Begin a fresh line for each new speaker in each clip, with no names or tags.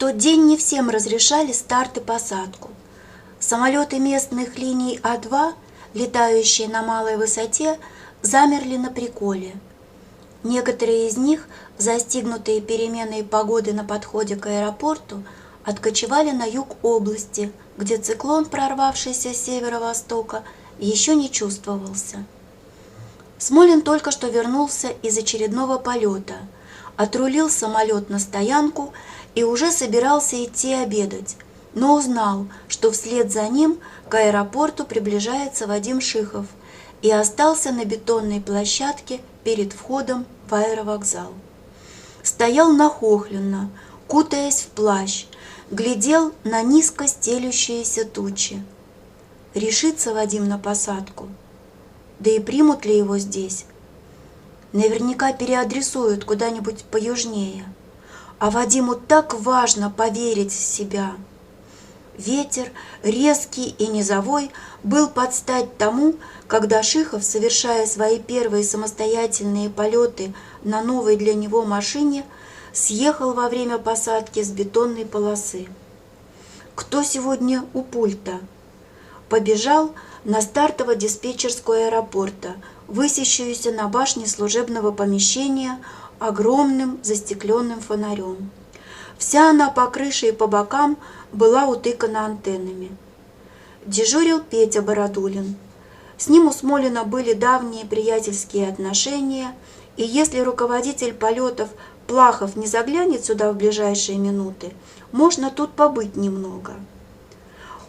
тот день не всем разрешали старт и посадку. Самолеты местных линий А2, летающие на малой высоте, замерли на приколе. Некоторые из них, застигнутые переменой погоды на подходе к аэропорту, откочевали на юг области, где циклон, прорвавшийся с северо-востока, еще не чувствовался. Смолин только что вернулся из очередного полета, отрулил самолет на стоянку и уже собирался идти обедать, но узнал, что вслед за ним к аэропорту приближается Вадим Шихов и остался на бетонной площадке перед входом в аэровокзал. Стоял нахохленно, кутаясь в плащ, глядел на низко стелющиеся тучи. Решится Вадим на посадку? Да и примут ли его здесь? Наверняка переадресуют куда-нибудь поюжнее. А Вадиму так важно поверить в себя. Ветер, резкий и низовой, был под стать тому, когда Шихов, совершая свои первые самостоятельные полеты на новой для него машине, съехал во время посадки с бетонной полосы. Кто сегодня у пульта? Побежал на стартово-диспетчерскую аэропорта, высящуюся на башне служебного помещения огромным застекленным фонарем. Вся она по крыше и по бокам была утыкана антеннами. Дежурил Петя Бородулин. С ним у Смолина были давние приятельские отношения, и если руководитель полетов Плахов не заглянет сюда в ближайшие минуты, можно тут побыть немного.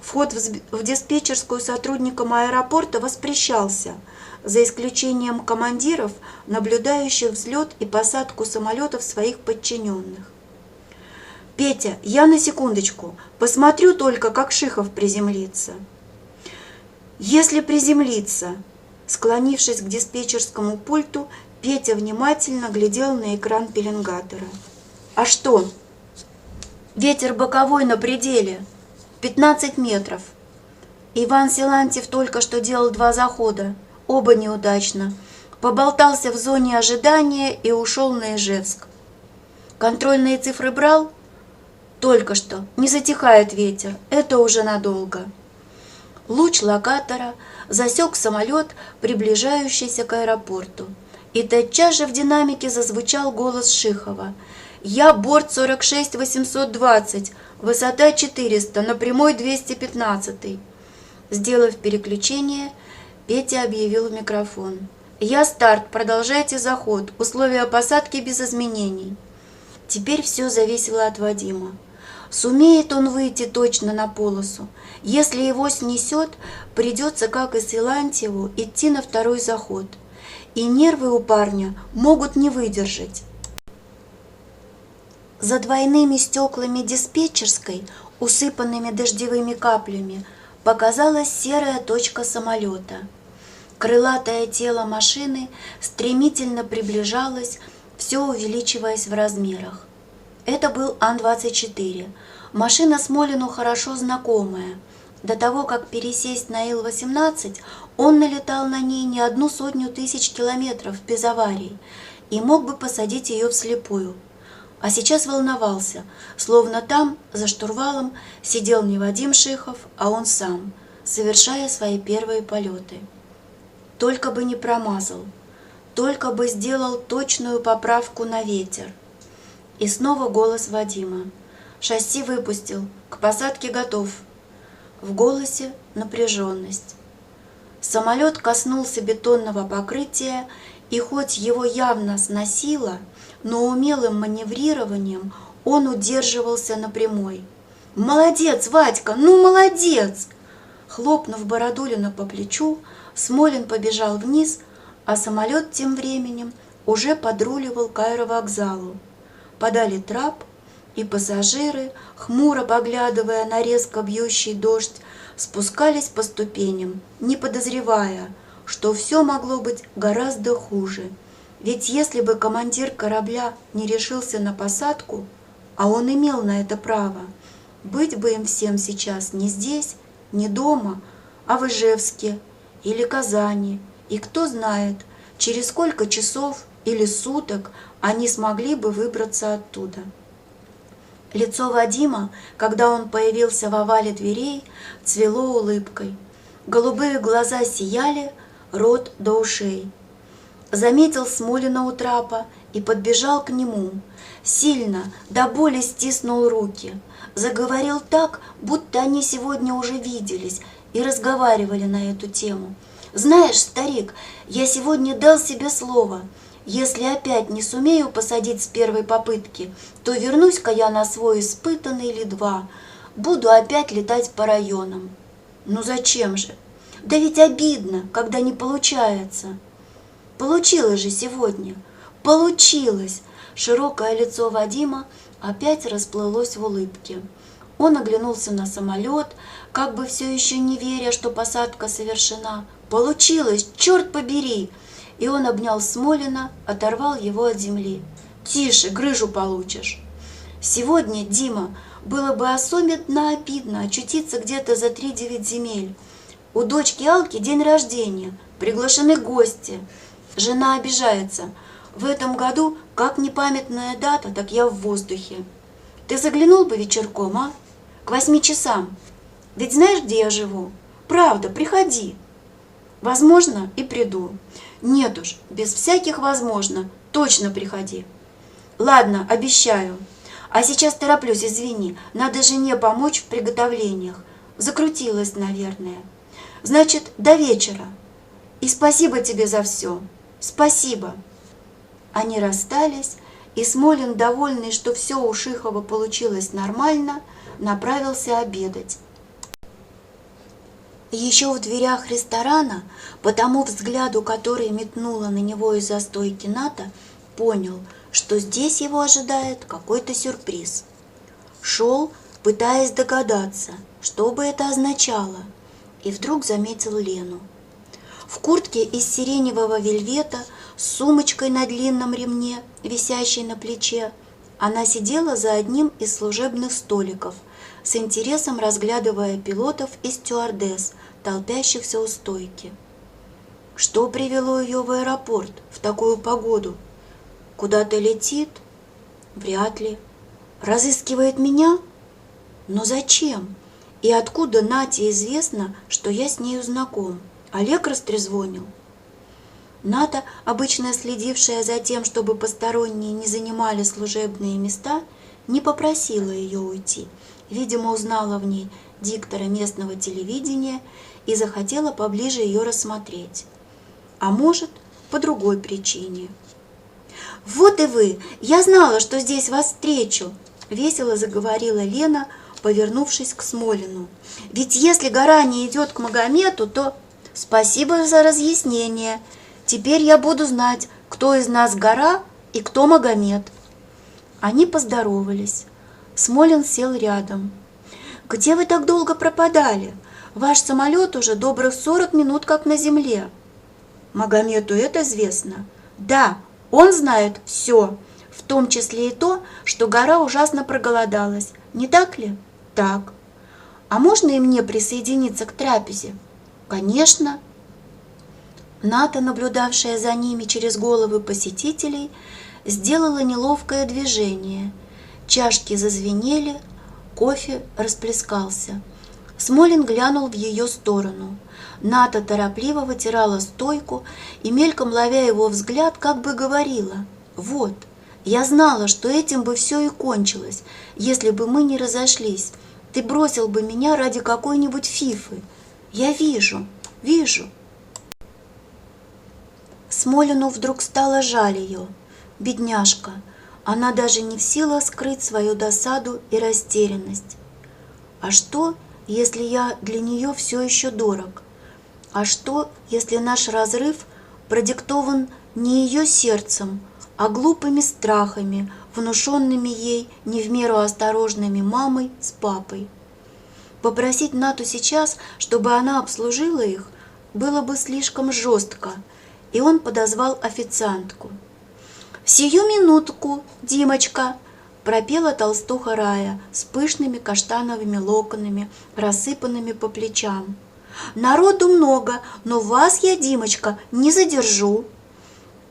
Вход в диспетчерскую сотрудникам аэропорта воспрещался, за исключением командиров, наблюдающих взлет и посадку самолетов своих подчиненных. «Петя, я на секундочку, посмотрю только, как Шихов приземлится». «Если приземлится», склонившись к диспетчерскому пульту, Петя внимательно глядел на экран пеленгатора. «А что?» «Ветер боковой на пределе, 15 метров. Иван Силантьев только что делал 2 захода, оба неудачно. Поболтался в зоне ожидания и ушел на Ижевск. Контрольные цифры брал? Только что. Не затихает ветер. Это уже надолго». Луч локатора засек самолет, приближающийся к аэропорту. И тотчас же в динамике зазвучал голос Шихова. «Я борт 46-820, высота 400, на прямой 215». Сделав переключение, Петя объявил в микрофон. «Я старт, продолжайте заход, условия посадки без изменений». Теперь все зависело от Вадима. Сумеет он выйти точно на полосу? Если его снесет, придется, как и Силантьеву, идти на второй заход. И нервы у парня могут не выдержать. За двойными стеклами диспетчерской, усыпанными дождевыми каплями, показалась серая точка самолета. Крылатое тело машины стремительно приближалось, все увеличиваясь в размерах. Это был Ан-24, машина Смолину хорошо знакомая. До того, как пересесть на Ил-18, он налетал на ней не 100 000 километров без аварий и мог бы посадить ее вслепую. А сейчас волновался, словно там, за штурвалом, сидел не Вадим Шихов, а он сам, совершая свои первые полеты. Только бы не промазал, только бы сделал точную поправку на ветер. И снова голос Вадима. «Шасси выпустил, к посадке готов». В голосе напряженность. Самолет коснулся бетонного покрытия, и хоть его явно сносило, но умелым маневрированием он удерживался на прямой. «Молодец, Вадька, ну молодец!» Хлопнув Бородулина по плечу, Смолин побежал вниз, а самолет тем временем уже подруливал к аэровокзалу. Подали трап, и пассажиры, хмуро поглядывая на резко бьющий дождь, спускались по ступеням, не подозревая, что все могло быть гораздо хуже. Ведь если бы командир корабля не решился на посадку, а он имел на это право, быть бы им всем сейчас не здесь, не дома, а в Ижевске или Казани, и кто знает, через сколько часов или суток они смогли бы выбраться оттуда. Лицо Вадима, когда он появился в овале дверей, цвело улыбкой. Голубые глаза сияли, рот до ушей. Заметил Смолина у трапа и подбежал к нему. Сильно, до боли стиснул руки. Заговорил так, будто они сегодня уже виделись и разговаривали на эту тему. «Знаешь, старик, я сегодня дал себе слово. Если опять не сумею посадить с первой попытки, то вернусь-ка я на свой испытанный или два. Буду опять летать по районам». «Ну зачем же? Да ведь обидно, когда не получается». «Получилось же сегодня. Получилось!» Широкое лицо Вадима опять расплылось в улыбке. Он оглянулся на самолет, как бы все еще не веря, что посадка совершена. «Получилось! Черт побери!» И он обнял Смолина, оторвал его от земли. «Тише, грыжу получишь!» Сегодня, Дима, было бы особенно обидно очутиться где-то за 3-9 земель. У дочки Алки день рождения, приглашены гости. Жена обижается. В этом году, как непамятная дата, так я в воздухе. Ты заглянул бы вечерком, а? К 8 часам. Ведь знаешь, где я живу? Правда, приходи. Возможно, и приду. Нет уж, без всяких возможно, точно приходи. Ладно, обещаю. А сейчас тороплюсь, извини, надо жене помочь в приготовлениях. Закрутилась, наверное. Значит, до вечера. И спасибо тебе за все. Спасибо. Они расстались, и Смолин, довольный, что все у Шихова получилось нормально, направился обедать. Еще в дверях ресторана, по тому взгляду, который метнула на него из-за стойки Ната, понял, что здесь его ожидает какой-то сюрприз. Шел, пытаясь догадаться, что бы это означало, и вдруг заметил Лену. В куртке из сиреневого вельвета с сумочкой на длинном ремне, висящей на плече, она сидела за одним из служебных столиков, с интересом разглядывая пилотов и стюардесс, толпящихся у стойки. Что привело ее в аэропорт в такую погоду? Куда-то летит? Вряд ли. Разыскивает меня? Но зачем? И откуда Нате известно, что я с нею знаком? Олег растрезвонил. Ната, обычно следившая за тем, чтобы посторонние не занимали служебные места, не попросила ее уйти. Видимо, узнала в ней диктора местного телевидения и захотела поближе ее рассмотреть. А может, по другой причине. «Вот и вы! Я знала, что здесь вас встречу!» — весело заговорила Лена, повернувшись к Смолину. «Ведь если гора не идет к Магомету, то...» «Спасибо за разъяснение. Теперь я буду знать, кто из нас гора и кто Магомет». Они поздоровались. Смолин сел рядом. «Где вы так долго пропадали? Ваш самолет уже добрых 40 минут как на земле». «Магомету это известно?» «Да, он знает все, в том числе и то, что гора ужасно проголодалась. Не так ли?» «Так». «А можно и мне присоединиться к трапезе?» «Конечно». Ната, наблюдавшая за ними через головы посетителей, сделала неловкое движение. Чашки зазвенели, кофе расплескался. Смолин глянул в ее сторону. Ната торопливо вытирала стойку и, мельком ловя его взгляд, как бы говорила: «Вот, я знала, что этим бы все и кончилось, если бы мы не разошлись. Ты бросил бы меня ради какой-нибудь фифы. Я вижу, вижу». Смолину вдруг стало жаль ее. Бедняжка, она даже не в силах скрыть свою досаду и растерянность. А что, если я для нее все еще дорог? А что, если наш разрыв продиктован не ее сердцем, а глупыми страхами, внушенными ей не в меру осторожными мамой с папой? Попросить Нату сейчас, чтобы она обслужила их, было бы слишком жестко, и он подозвал официантку. «Сию минутку, Димочка!» — пропела толстуха Рая с пышными каштановыми локонами, рассыпанными по плечам. «Народу много, но вас я, Димочка, не задержу».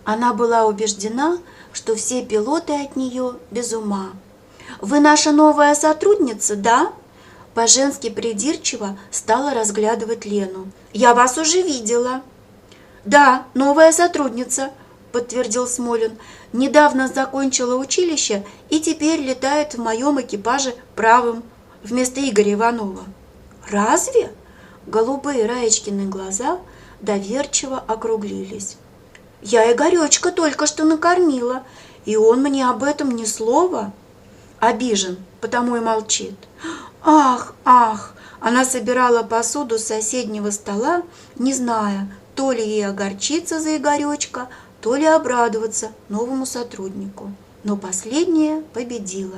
Она была убеждена, что все пилоты от нее без ума. Вы наша новая сотрудница, да?» По-женски придирчиво стала разглядывать Лену. «Я вас уже видела». «Да, новая сотрудница», — подтвердил Смолин. «Недавно закончила училище и теперь летает в моем экипаже правым вместо Игоря Иванова». «Разве?» Голубые Раечкины глаза доверчиво округлились. «Я Игоречка только что накормила, и он мне об этом ни слова». Обижен, потому и молчит. «Ах, ах!» Она собирала посуду с соседнего стола, не зная, то ли ей огорчиться за Игоречка, то ли обрадоваться новому сотруднику. Но последнее победило.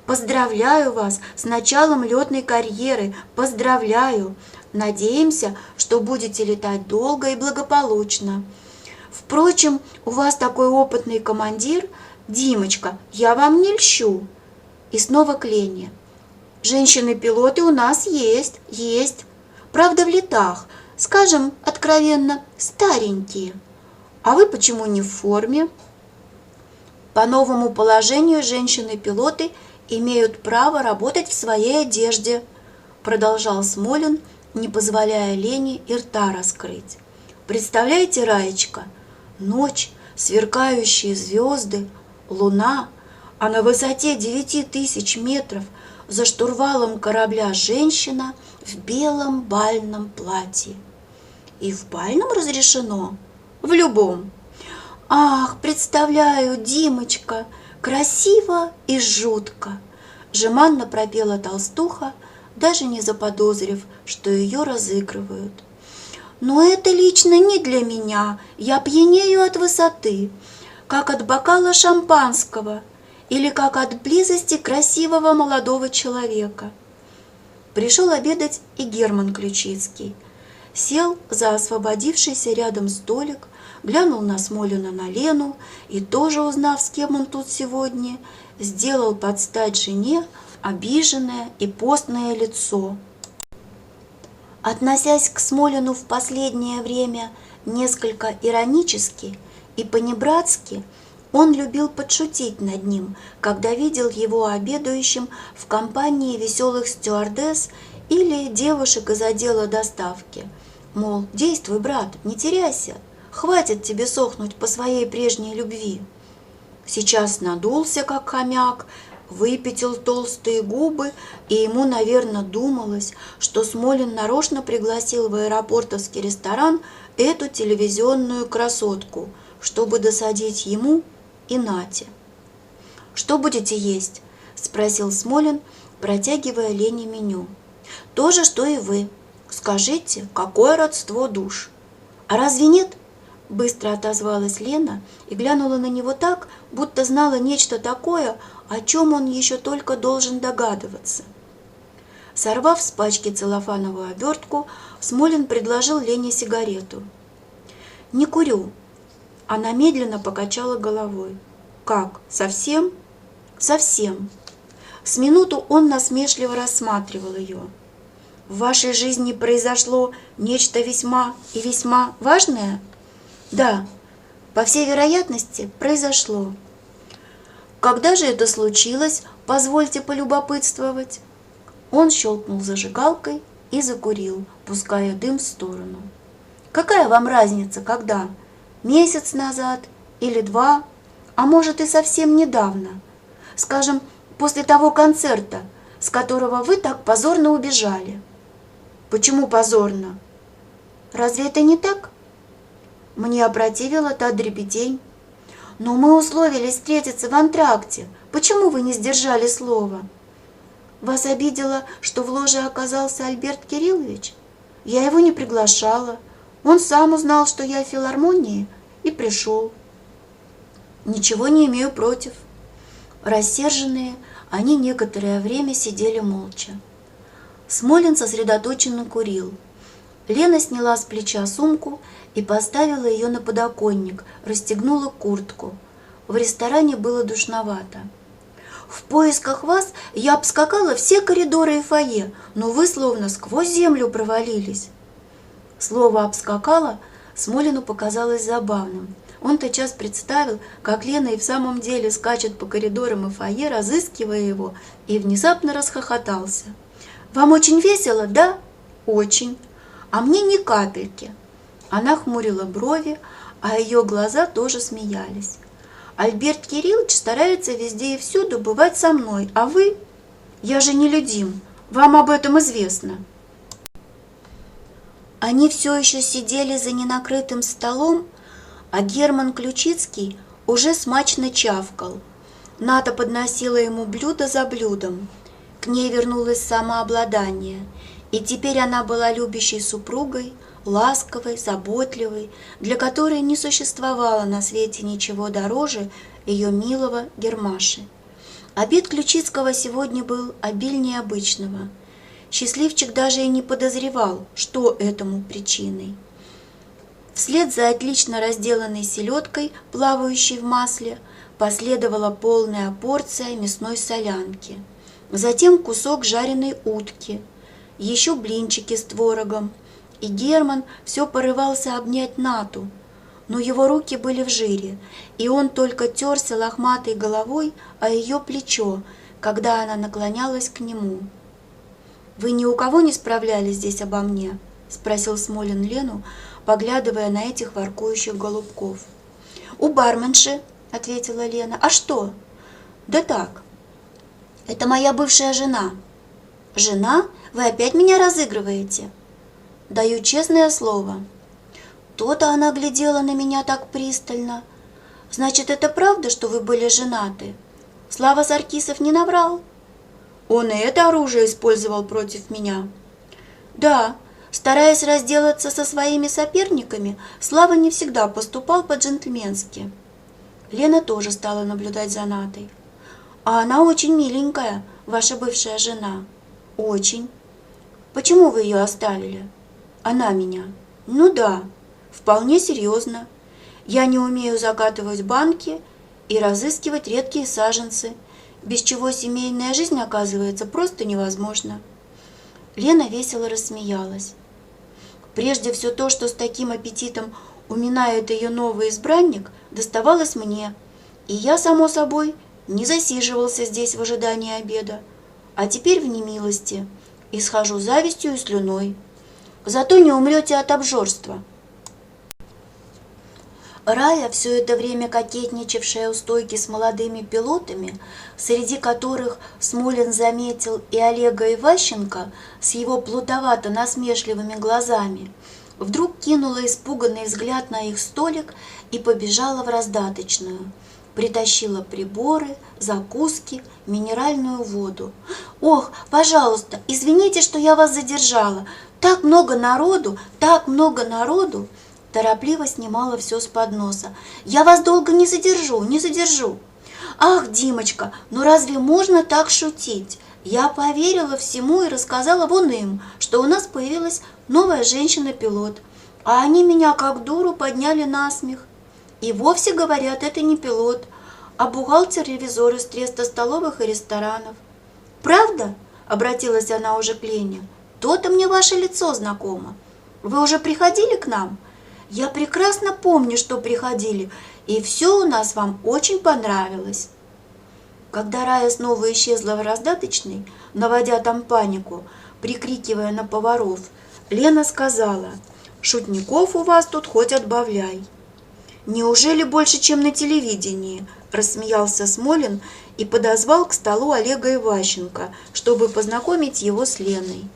«Поздравляю вас с началом летной карьеры! Поздравляю! Надеемся, что будете летать долго и благополучно. Впрочем, у вас такой опытный командир. Димочка, я вам не льщу». И снова к Лене. «Женщины-пилоты у нас есть. Правда, в летах, скажем откровенно, старенькие. А вы почему не в форме?» «По новому положению женщины-пилоты имеют право работать в своей одежде», продолжал Смолин, не позволяя Лене и рта раскрыть. «Представляете, Раечка, ночь, сверкающие звезды, луна, а на высоте 9000 метров за штурвалом корабля женщина в белом бальном платье. И в бальном разрешено? В любом. Ах, представляю, Димочка, красиво и жутко!» Жеманно пропела толстуха, даже не заподозрив, что ее разыгрывают. «Но это лично не для меня, я пьянею от высоты, как от бокала шампанского или как от близости красивого молодого человека». Пришел обедать и Герман Ключицкий. Сел за освободившийся рядом столик, глянул на Смолина, на Лену и, тоже узнав, с кем он тут сегодня, сделал под стать жене обиженное и постное лицо. Относясь к Смолину в последнее время несколько иронически и понебратски, он любил подшутить над ним, когда видел его обедающим в компании веселых стюардесс или девушек из отдела доставки. Мол, действуй, брат, не теряйся, хватит тебе сохнуть по своей прежней любви. Сейчас надулся, как хомяк, выпятил толстые губы, и ему, наверное, думалось, что Смолин нарочно пригласил в аэропортовский ресторан эту телевизионную красотку, чтобы досадить ему и Нате. «Что будете есть?» – спросил Смолин, протягивая Лене меню. «То же, что и вы. Скажите, какое родство душ?» «А разве нет?» – быстро отозвалась Лена и глянула на него так, будто знала нечто такое, о чем он еще только должен догадываться. Сорвав с пачки целлофановую обертку, Смолин предложил Лене сигарету. «Не курю». Она медленно покачала головой. «Как, совсем?» «Совсем». С минуту он насмешливо рассматривал ее. «В вашей жизни произошло нечто весьма и весьма важное?» «Да, по всей вероятности, произошло». «Когда же это случилось, позвольте полюбопытствовать?» Он щелкнул зажигалкой и закурил, пуская дым в сторону. «Какая вам разница, когда? Месяц назад или 2, а может и совсем недавно? Скажем, после того концерта, с которого вы так позорно убежали». «Почему позорно? Разве это не так?» «Мне опротивила та дребедень». «Но мы условились встретиться в антракте. Почему вы не сдержали слова?» «Вас обидело, что в ложе оказался Альберт Кириллович? Я его не приглашала. Он сам узнал, что я в филармонии, и пришел». «Ничего не имею против». Рассерженные, они некоторое время сидели молча. Смолин сосредоточенно курил. Лена сняла с плеча сумку и поставила ее на подоконник, расстегнула куртку. В ресторане было душновато. «В поисках вас я обскакала все коридоры и фойе, но вы словно сквозь землю провалились». Слово «обскакала» Смолину показалось забавным. Он тотчас представил, как Лена и в самом деле скачет по коридорам и фойе, разыскивая его, и внезапно расхохотался. «Вам очень весело, да?» «Очень. А мне ни капельки». Она хмурила брови, а ее глаза тоже смеялись. «Альберт Кириллович старается везде и всюду бывать со мной, а вы? Я же нелюдим, вам об этом известно». Они все еще сидели за ненакрытым столом, а Герман Ключицкий уже смачно чавкал. Ната подносила ему блюдо за блюдом. К ней вернулось самообладание, и теперь она была любящей супругой, ласковой, заботливой, для которой не существовало на свете ничего дороже ее милого Гермаши. Обед Ключицкого сегодня был обильнее обычного. Счастливчик даже и не подозревал, что этому причиной. Вслед за отлично разделанной селедкой, плавающей в масле, последовала полная порция мясной солянки. Затем кусок жареной утки, еще блинчики с творогом. И Герман все порывался обнять Нату, но его руки были в жире, и он только терся лохматой головой о ее плечо, когда она наклонялась к нему. «Вы ни у кого не справлялись здесь обо мне?» — спросил Смолин Лену, поглядывая на этих воркующих голубков. «У барменши», — ответила Лена. «А что?» «Да так. Это моя бывшая жена». «Жена? Вы опять меня разыгрываете?» «Даю честное слово». То-то она глядела на меня так пристально. «Значит, это правда, что вы были женаты? Слава Саркисов не наврал?» «Он и это оружие использовал против меня». «Да, стараясь разделаться со своими соперниками, Слава не всегда поступал по-джентльменски». Лена тоже стала наблюдать за Натой. «А она очень миленькая, ваша бывшая жена». «Очень». «Почему вы ее оставили?» «Она меня». «Ну да, вполне серьезно. Я не умею загадывать банки и разыскивать редкие саженцы, без чего семейная жизнь, оказывается, просто невозможна». Лена весело рассмеялась. Прежде все то, что с таким аппетитом уминает ее новый избранник, доставалось мне, и я, само собой, не засиживался здесь в ожидании обеда, а теперь в немилости, и схожу завистью и слюной. Зато не умрете от обжорства. Рая, все это время кокетничавшая у стойки с молодыми пилотами, среди которых Смолин заметил и Олега Иващенко с его плутовато-насмешливыми глазами, вдруг кинула испуганный взгляд на их столик и побежала в раздаточную. Притащила приборы, закуски, минеральную воду. «Ох, пожалуйста, извините, что я вас задержала. Так много народу, так много народу!» Торопливо снимала все с подноса. «Я вас долго не задержу, не задержу!» «Ах, Димочка, ну разве можно так шутить? Я поверила всему и рассказала вон им, что у нас появилась новая женщина-пилот, а они меня как дуру подняли на смех. И вовсе, говорят, это не пилот, а бухгалтер-ревизор из треста столовых и ресторанов». «Правда?» — обратилась она уже к Лене. «То-то мне ваше лицо знакомо. Вы уже приходили к нам? Я прекрасно помню, что приходили, и все у нас вам очень понравилось». Когда Рая снова исчезла в раздаточной, наводя там панику, прикрикивая на поваров, Лена сказала: «Шутников у вас тут хоть отбавляй». «Неужели больше, чем на телевидении?» – рассмеялся Смолин и подозвал к столу Олега Иващенко, чтобы познакомить его с Леной.